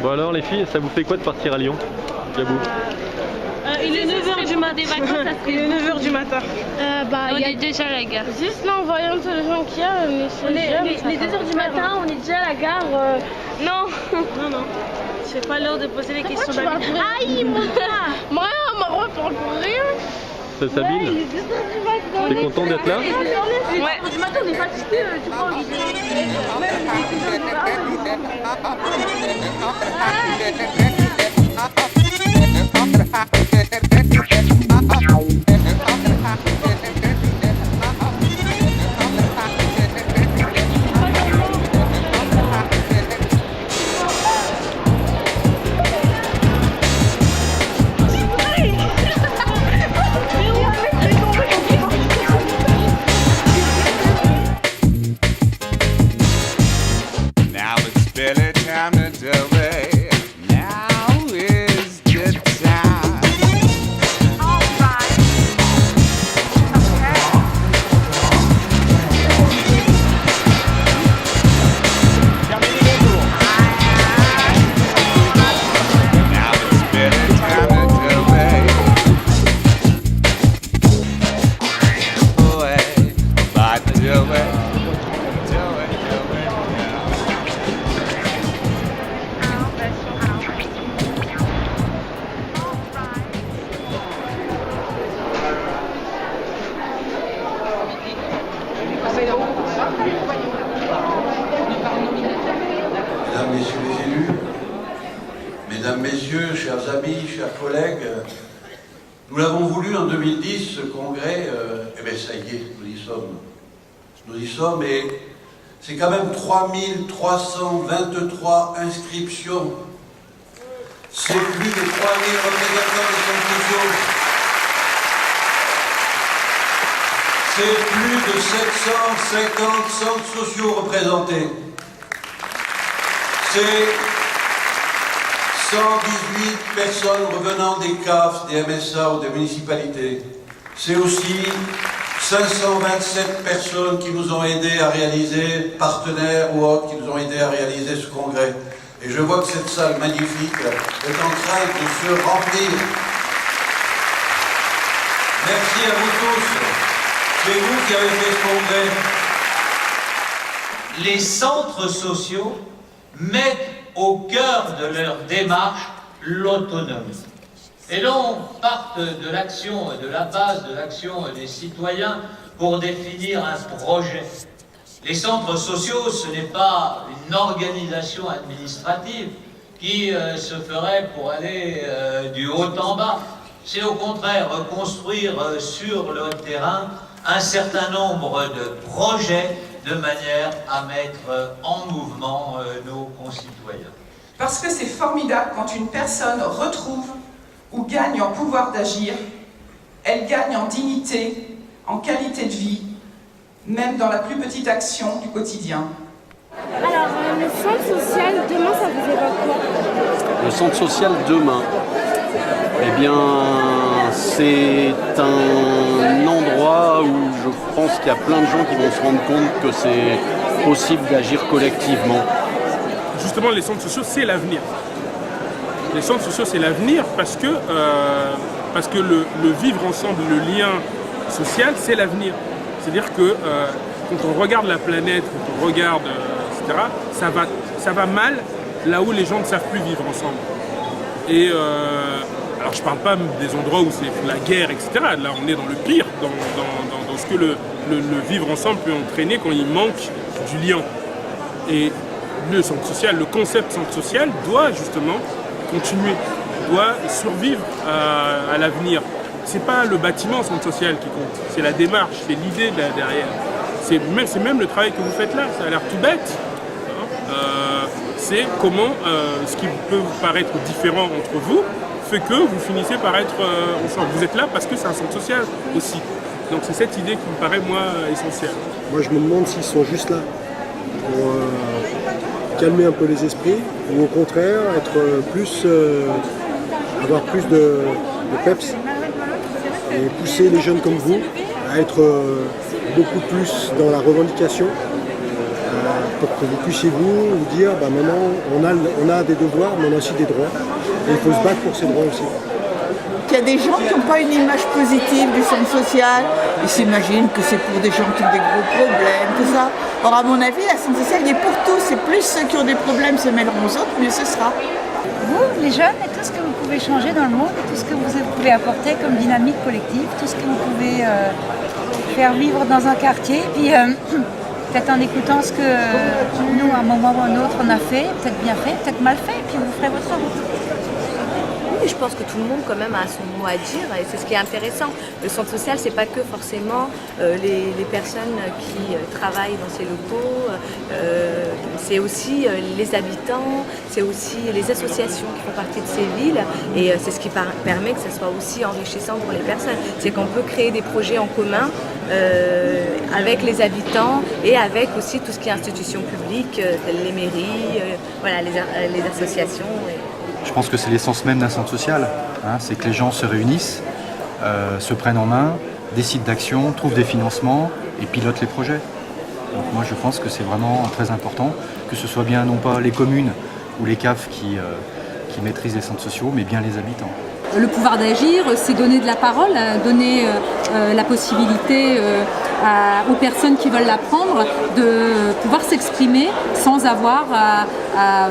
Bon alors les filles, ça vous fait quoi de partir à Lyon, Gabou? Il est 9h du matin. Il est 9h du matin. On est déjà à la gare. Juste là, en voyant tous les gens qu'il y a, Les 2h du matin, on est déjà à la gare. Non. Non. C'est pas l'heure de poser les questions d'habitude. Aïe, mon gars. Moi, on m'a reprend courir. C'est Sabine? Il est 2h du matin. T'es content d'être là? Ouais. Du matin, on est fatigué, tu crois. Now it's barely time to tell me. Now is the time. Now it's barely time to tell me. Boy, but do it. Mesdames, Messieurs les élus, Mesdames, Messieurs, chers amis, chers collègues, nous l'avons voulu en 2010, ce congrès, eh bien ça y est, nous y sommes. Nous y sommes et c'est quand même 3323 inscriptions. C'est plus de 3000 représentants des centres sociaux. C'est plus de 750 centres sociaux représentés. C'est 118 personnes revenant des CAF, des MSA ou des municipalités. C'est aussi 527 personnes qui nous ont aidés à réaliser, partenaires ou autres, qui nous ont aidés à réaliser ce congrès. Et je vois que cette salle magnifique est en train de se remplir. Merci à vous tous. C'est vous qui avez fait ce congrès. Les centres sociaux mettent au cœur de leur démarche l'autonomie. Et donc partent de l'action, de la base de l'action des citoyens pour définir un projet. Les centres sociaux, ce n'est pas une organisation administrative qui se ferait pour aller du haut en bas. C'est au contraire reconstruire sur le terrain un certain nombre de projets de manière à mettre en mouvement nos concitoyens. Parce que c'est formidable quand une personne retrouve ou gagne en pouvoir d'agir, elle gagne en dignité, en qualité de vie, même dans la plus petite action du quotidien. Alors, le centre social, demain, ça vous évoque quoi? Le centre social demain, eh bien, c'est un endroit où je pense qu'il y a plein de gens qui vont se rendre compte que c'est possible d'agir collectivement. Justement, les centres sociaux, c'est l'avenir. Les centres sociaux, c'est l'avenir parce que le vivre ensemble, le lien social, c'est l'avenir. C'est-à-dire que quand on regarde la planète, quand on regarde, etc., ça va mal là où les gens ne savent plus vivre ensemble. Et alors je ne parle pas des endroits où c'est la guerre, etc. Là, on est dans le pire, dans ce que le vivre ensemble peut entraîner quand il manque du lien. Et le centre social, le concept centre social doit justement continuer, doit survivre à l'avenir. C'est pas le bâtiment centre social qui compte, c'est la démarche, c'est l'idée derrière. C'est même le travail que vous faites là, ça a l'air tout bête. C'est comment ce qui peut vous paraître différent entre vous fait que vous finissez par être ensemble. Vous êtes là parce que c'est un centre social aussi. Donc c'est cette idée qui me paraît, moi, essentielle. Moi, je me demande s'ils sont juste là pour calmer un peu les esprits ou au contraire avoir plus de peps et pousser les jeunes comme vous à être beaucoup plus dans la revendication, pour que vous puissiez vous dire, maintenant, on a des devoirs, mais on a aussi des droits. Et il faut se battre pour ces droits aussi. Il y a des gens qui n'ont pas une image positive du centre social. Ils s'imaginent que c'est pour des gens qui ont des gros problèmes, tout ça. Or, à mon avis, la centre sociale, il est pour tous. Et plus ceux qui ont des problèmes se mêleront aux autres, mieux ce sera. Vous, les jeunes, et tout ce que vous pouvez changer dans le monde, tout ce que vous pouvez apporter comme dynamique collective, tout ce que vous pouvez faire vivre dans un quartier. Puis peut-être en écoutant ce que nous, à un moment ou à un autre, on a fait, peut-être bien fait, peut-être mal fait, puis vous ferez votre route. Je pense que tout le monde quand même a son mot à dire et c'est ce qui est intéressant. Le centre social, c'est pas que forcément les personnes qui travaillent dans ces locaux, c'est aussi les habitants, c'est aussi les associations qui font partie de ces villes et c'est ce qui permet que ça soit aussi enrichissant pour les personnes. C'est qu'on peut créer des projets en commun avec les habitants et avec aussi tout ce qui est institutions publiques, telles les mairies, voilà, les associations. Je pense que c'est l'essence même d'un centre social, hein, c'est que les gens se réunissent, se prennent en main, décident d'action, trouvent des financements et pilotent les projets. Donc moi je pense que c'est vraiment très important, que ce soit bien non pas les communes ou les CAF qui maîtrisent les centres sociaux, mais bien les habitants. Le pouvoir d'agir, c'est donner de la parole, donner la possibilité aux personnes qui veulent la prendre de pouvoir s'exprimer sans avoir à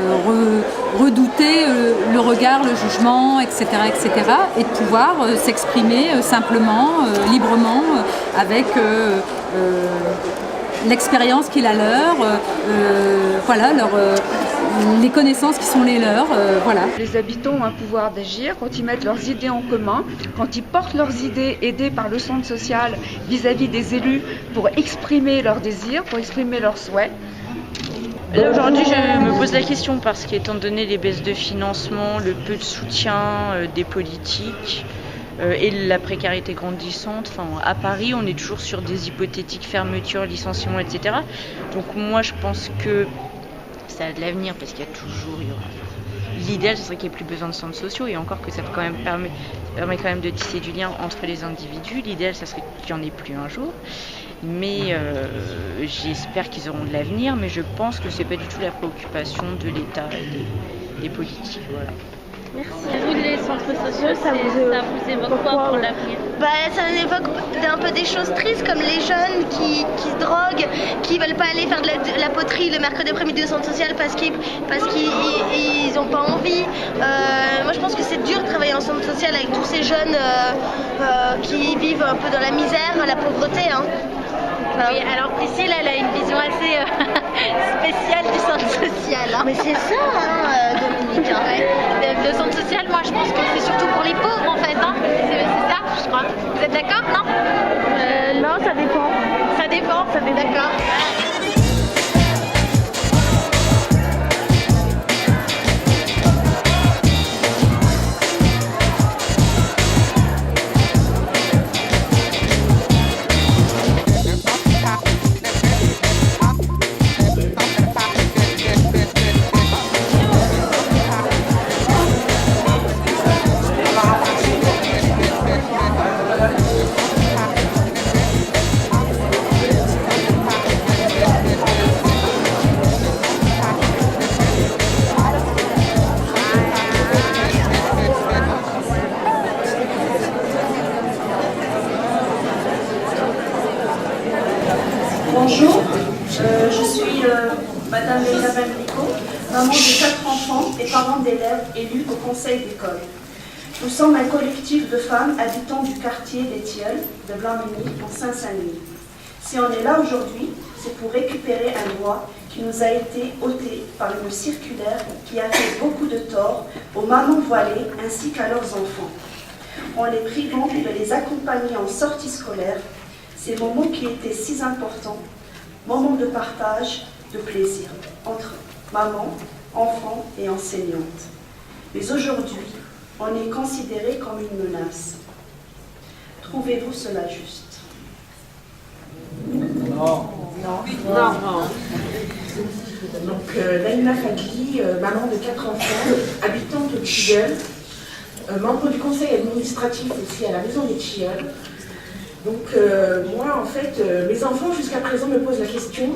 redouter le regard, le jugement, etc., etc. et de pouvoir s'exprimer simplement, librement, avec l'expérience qui est la leur, voilà, les connaissances qui sont les leurs, voilà. Les habitants ont un pouvoir d'agir quand ils mettent leurs idées en commun, quand ils portent leurs idées aidées par le centre social vis-à-vis des élus pour exprimer leurs désirs, pour exprimer leurs souhaits. Là aujourd'hui je me pose la question parce qu'étant donné les baisses de financement, le peu de soutien des politiques et la précarité grandissante, à Paris on est toujours sur des hypothétiques fermetures, licenciements, etc. Donc moi je pense que ça a de l'avenir parce qu'il y aura... L'idéal, ce serait qu'il n'y ait plus besoin de centres sociaux et encore que ça quand même permet quand même de tisser du lien entre les individus. L'idéal, ça serait qu'il n'y en ait plus un jour. Mais j'espère qu'ils auront de l'avenir, mais je pense que c'est pas du tout la préoccupation de l'État et des politiques. Voilà. Merci. Vous, les centres sociaux, ça vous évoque quoi pour l'avenir? Ça m'évoque un peu des choses tristes comme les jeunes qui se droguent, qui veulent pas aller faire de la poterie le mercredi après-midi au centre social parce qu'ils n'ont pas envie. Moi je pense que c'est dur de travailler en centre social avec tous ces jeunes qui vivent un peu dans la misère, la pauvreté. Hein. Oui, alors Priscille, elle a une vision assez spéciale du centre social. Hein. Mais c'est ça, hein, Dominique. Hein. Ouais. Le centre social, moi je pense que c'est surtout pour les pauvres en fait. Hein. C'est ça, je crois. Vous êtes d'accord, non? Non, ça dépend. Ça dépend, d'accord. Bonjour, je suis Madame Isabelle Nico, maman de 4 enfants et parents d'élèves élus au conseil d'école. Nous sommes un collectif de femmes habitant du quartier des Tilleuls de Blanc-Ménil en Seine-Saint-Denis. Si on est là aujourd'hui, c'est pour récupérer un droit qui nous a été ôté par une circulaire qui a fait beaucoup de tort aux mamans voilées ainsi qu'à leurs enfants, en les privant de les accompagner en sortie scolaire, ces moments qui étaient si importants, moments de partage, de plaisir, entre maman, enfant et enseignante. Mais aujourd'hui, on est considéré comme une menace. Trouvez-vous cela juste? Non. Donc, Laïla Fagli, maman de 4 enfants, habitante de Tilleuls, membre du conseil administratif aussi à la maison des Tilleuls. Donc moi en fait, mes enfants jusqu'à présent me posent la question,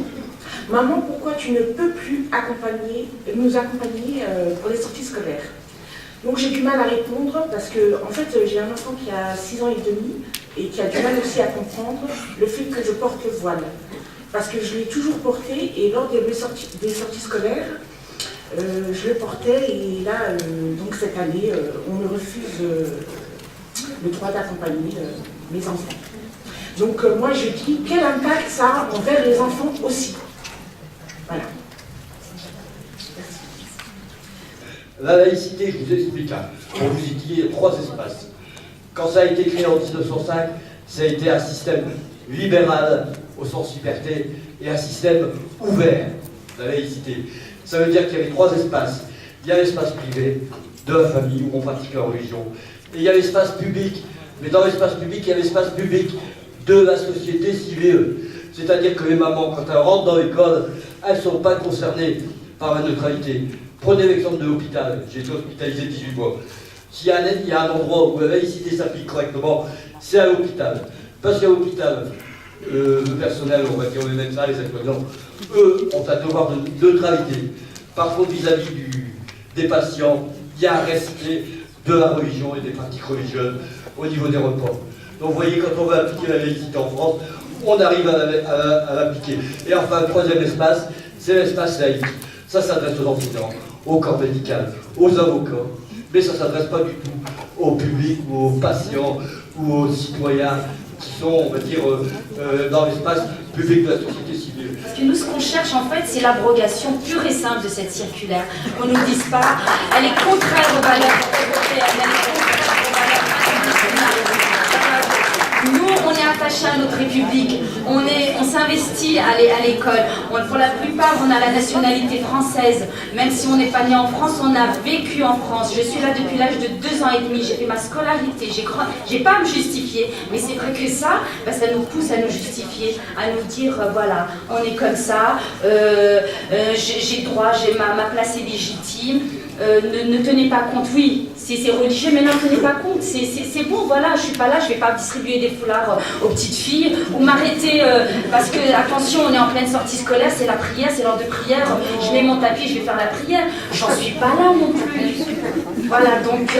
maman, pourquoi tu ne peux plus nous accompagner pour les sorties scolaires? Donc j'ai du mal à répondre parce que en fait j'ai un enfant qui a 6 ans et demi et qui a du mal aussi à comprendre le fait que je porte le voile. Parce que je l'ai toujours porté et lors des sorties scolaires, je le portais et là, donc cette année, on me refuse le droit d'accompagner mes enfants. Donc moi je dis, quel impact ça a envers les enfants aussi? Voilà. La laïcité, je vous explique, on vous dit 3 espaces. Quand ça a été créé en 1905, ça a été un système libéral au sens liberté et un système ouvert, la laïcité. Ça veut dire qu'il y avait 3 espaces. Il y a l'espace privé de la famille où on pratique la religion. Et il y a l'espace public. Mais dans l'espace public, il y a l'espace public de la société civile. C'est-à-dire que les mamans, quand elles rentrent dans l'école, elles ne sont pas concernées par la neutralité. Prenez l'exemple de l'hôpital. J'ai été hospitalisé 18 mois. S'il y a un endroit où la laïcité s'applique correctement, c'est à l'hôpital. Parce qu'à l'hôpital, le personnel, on va dire les médecins, les aides-soignants, eux ont un devoir de neutralité. Par contre, vis-à-vis des patients, il y a un respect de la religion et des pratiques religieuses au niveau des repas. Donc vous voyez, quand on va appliquer la laïcité en France, on arrive à l'appliquer. Et enfin, le 3e espace, c'est l'espace laïque. Ça s'adresse aux enseignants, au corps médical, aux avocats, mais ça ne s'adresse pas du tout au public ou aux patients ou aux citoyens qui sont, on va dire, dans l'espace public de la société civile. Parce que nous, ce qu'on cherche en fait, c'est l'abrogation pure et simple de cette circulaire. Qu'on ne nous dise pas, elle est contraire aux valeurs européennes, elle est contraire aux valeurs internationales. Nous, on est attachés à notre République, on s'investit à l'école. Pour la plupart, on a la nationalité française. Même si on n'est pas né en France, on a vécu en France. Je suis là depuis l'âge de 2 ans et demi, j'ai fait ma scolarité, j'ai pas à me justifier. Mais c'est vrai que ça, ça nous pousse à nous justifier, à nous dire, voilà, on est comme ça, j'ai droit, j'ai ma place est légitime. Ne tenez pas compte, oui, c'est religieux, mais n'en tenez pas compte, c'est bon, voilà, je suis pas là, je vais pas distribuer des foulards aux petites filles, ou m'arrêter, parce que, attention, on est en pleine sortie scolaire, c'est la prière, c'est l'heure de prière, je mets mon tapis, je vais faire la prière, j'en suis pas là non plus. Voilà, donc...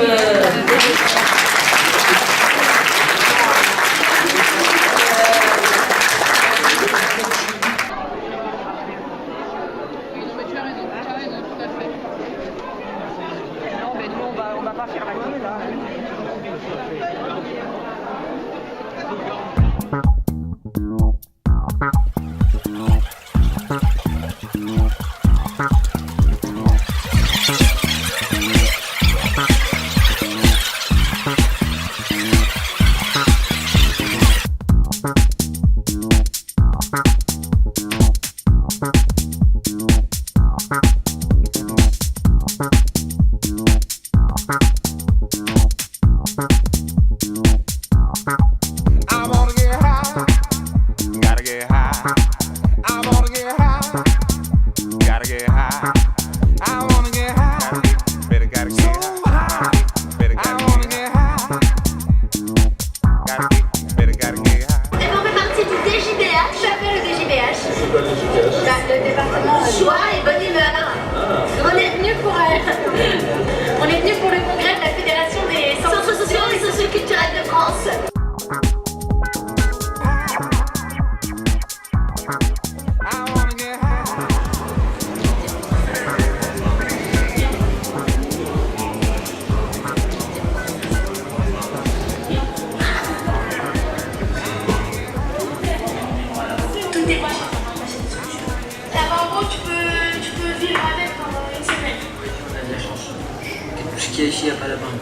Ici, il n'y a pas la banque.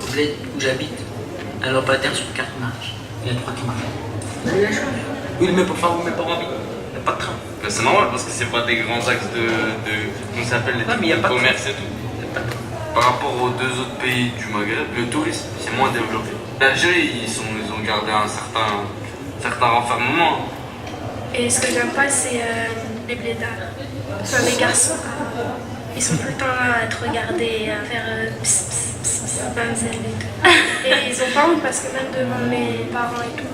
Au bled où j'habite, un locataire sur 4 marches. Il y a 3 qui marchent. Oui, mais pour mes parents, il n'y a pas de train. C'est normal parce que c'est pas des grands axes de comment ça s'appelle, les commerces et tout. Par rapport aux 2 autres pays du Maghreb, le tourisme, c'est moins développé. L'Algérie, ils ont gardé un certain renfermement. Et ce que j'aime pas, c'est les blédards. Enfin, les garçons, ils sont tout le temps là à te regarder, à faire pss, pss, pss, pss, et tout. Et ils ont pas honte parce que même devant mes parents et tout,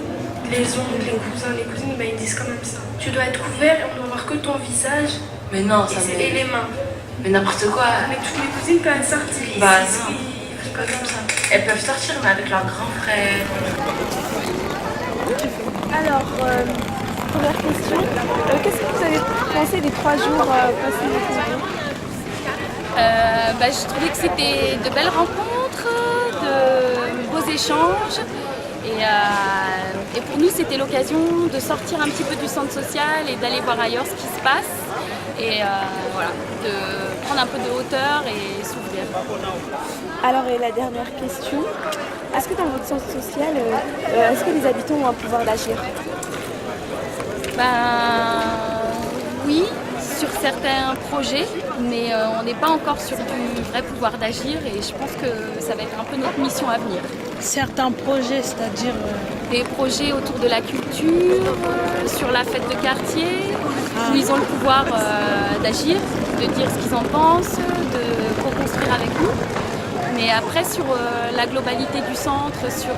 les oncles, les cousins, les cousines, ils disent quand même ça. Tu dois être couvert et on doit voir que ton visage Mais non, ça et les mains. Mais n'importe quoi. Mais toutes les cousines peuvent sortir. Bah ici, non. c'est pas comme ça. Elles peuvent sortir, mais avec leur grand frère. Alors, première question. Qu'est-ce que vous avez pensé des 3 jours passés au Congo? Je trouvais que c'était de belles rencontres, de beaux échanges. Et pour nous, c'était l'occasion de sortir un petit peu du centre social et d'aller voir ailleurs ce qui se passe. Et voilà, de prendre un peu de hauteur et s'ouvrir. Alors, et la dernière question. Est-ce que dans votre centre social, est-ce que les habitants ont un pouvoir d'agir? Oui, sur certains projets, mais on n'est pas encore sur du vrai pouvoir d'agir et je pense que ça va être un peu notre mission à venir. Certains projets, c'est-à-dire Des projets autour de la culture, sur la fête de quartier, où ils ont le pouvoir d'agir, de dire ce qu'ils en pensent, de co-construire avec nous. Mais après, sur la globalité du centre, sur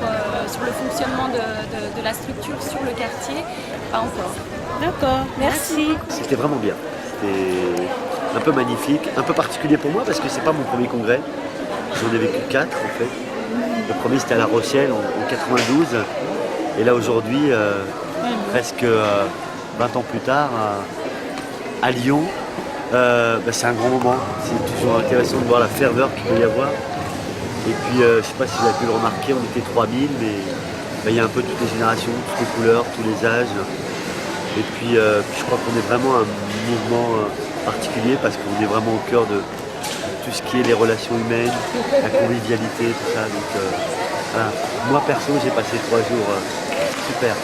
le fonctionnement de la structure, sur le quartier, pas encore. D'accord, merci. C'était vraiment bien. C'était un peu magnifique, un peu particulier pour moi parce que c'est pas mon premier congrès. J'en ai vécu 4 en fait. Le premier c'était à La Rochelle en 92. Et là aujourd'hui, presque 20 ans plus tard, à Lyon, c'est un grand moment. C'est toujours intéressant de voir la ferveur qu'il peut y avoir. Et puis, je ne sais pas si vous avez pu le remarquer, on était 3000, mais il y a un peu toutes les générations, toutes les couleurs, tous les âges. Et puis, je crois qu'on est vraiment un mouvement particulier parce qu'on est vraiment au cœur de tout ce qui est les relations humaines, la convivialité, tout ça. Donc, voilà. Moi, perso, j'ai passé 3 jours super.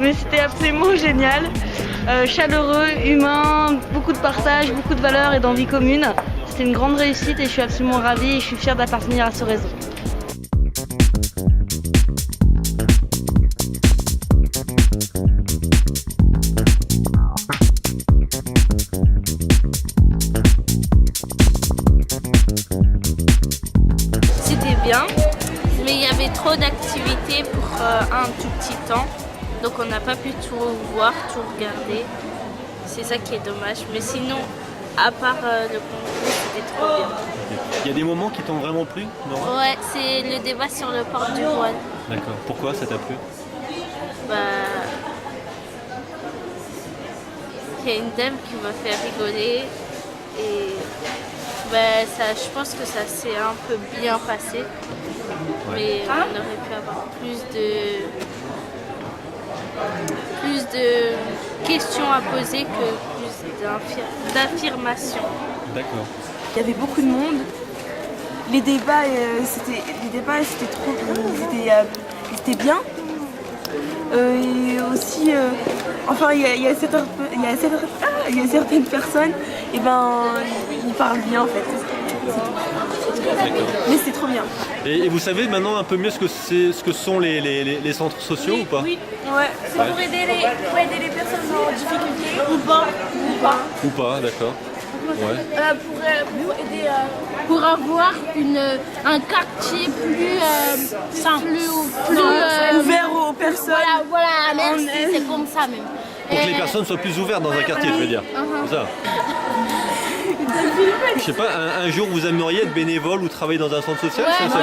Mais c'était absolument génial, chaleureux, humain, beaucoup de partage, beaucoup de valeurs et d'envie commune. C'était une grande réussite et je suis absolument ravie et je suis fière d'appartenir à ce réseau. C'était bien, mais il y avait trop d'activités pour un tout petit temps. Donc on n'a pas pu tout voir, tout regarder. C'est ça qui est dommage. Mais sinon, à part le concours, c'était trop bien. Il y a des moments qui t'ont vraiment plu, Nora? Ouais, c'est le débat sur le port du voile. D'accord. Pourquoi ça t'a plu? Il y a une dame qui m'a fait rigoler. Et je pense que ça s'est un peu bien passé. Ouais. Mais on aurait pu avoir plus de questions à poser que plus d'affirmations. D'accord. Il y avait beaucoup de monde. Les débats, c'était trop, c'était bien. Et aussi, il y a certaines personnes, ils parlent bien en fait. Mais c'est trop bien. Et vous savez maintenant un peu mieux ce que sont les centres sociaux ou pas? Oui, ouais. C'est pour aider les personnes en difficulté ou pas. Ou pas, d'accord. Ouais. Pour aider pour avoir un quartier plus simple, plus ouvert aux personnes. Voilà, merci, c'est comme ça même. Pour que les personnes soient plus ouvertes dans un quartier, je veux dire. C'est ça. Je sais pas, un jour vous aimeriez être bénévole ou travailler dans un centre social? Peut-être ça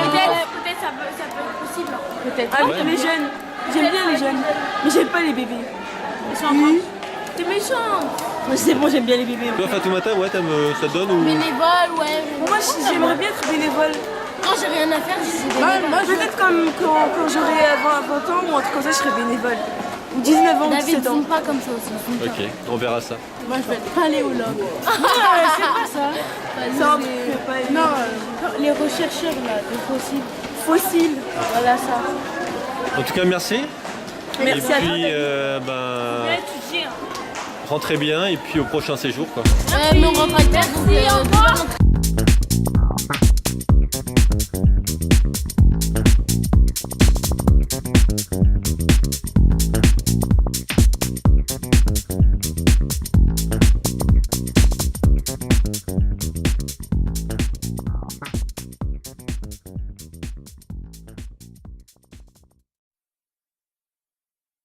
peut être possible. Peut-être. Les jeunes, j'aime bien les jeunes, mais j'aime pas les bébés. Ils sont encore... T'es méchant. C'est bon, j'aime bien les bébés. Toi, Fatoumata, ouais, ça te donne ou... Bénévole, ouais. Moi, j'aimerais bien être bénévole. Quand j'ai rien à faire, je suis bénévole. Moi, peut-être quand j'aurai 20 ans ou un truc comme ça, je serai bénévole. Ou 19 ans, David, 17 ans. sont pas comme ça aussi. Ok, on verra ça. Moi, je vais être paléologue. C'est pas ça. Ça, Non, les rechercheurs là, de fossiles. Fossiles. Voilà ça. En tout cas, merci. Merci et à puis, toi. rentrez bien et puis au prochain séjour, quoi. Mais on rentre avec merci, au revoir.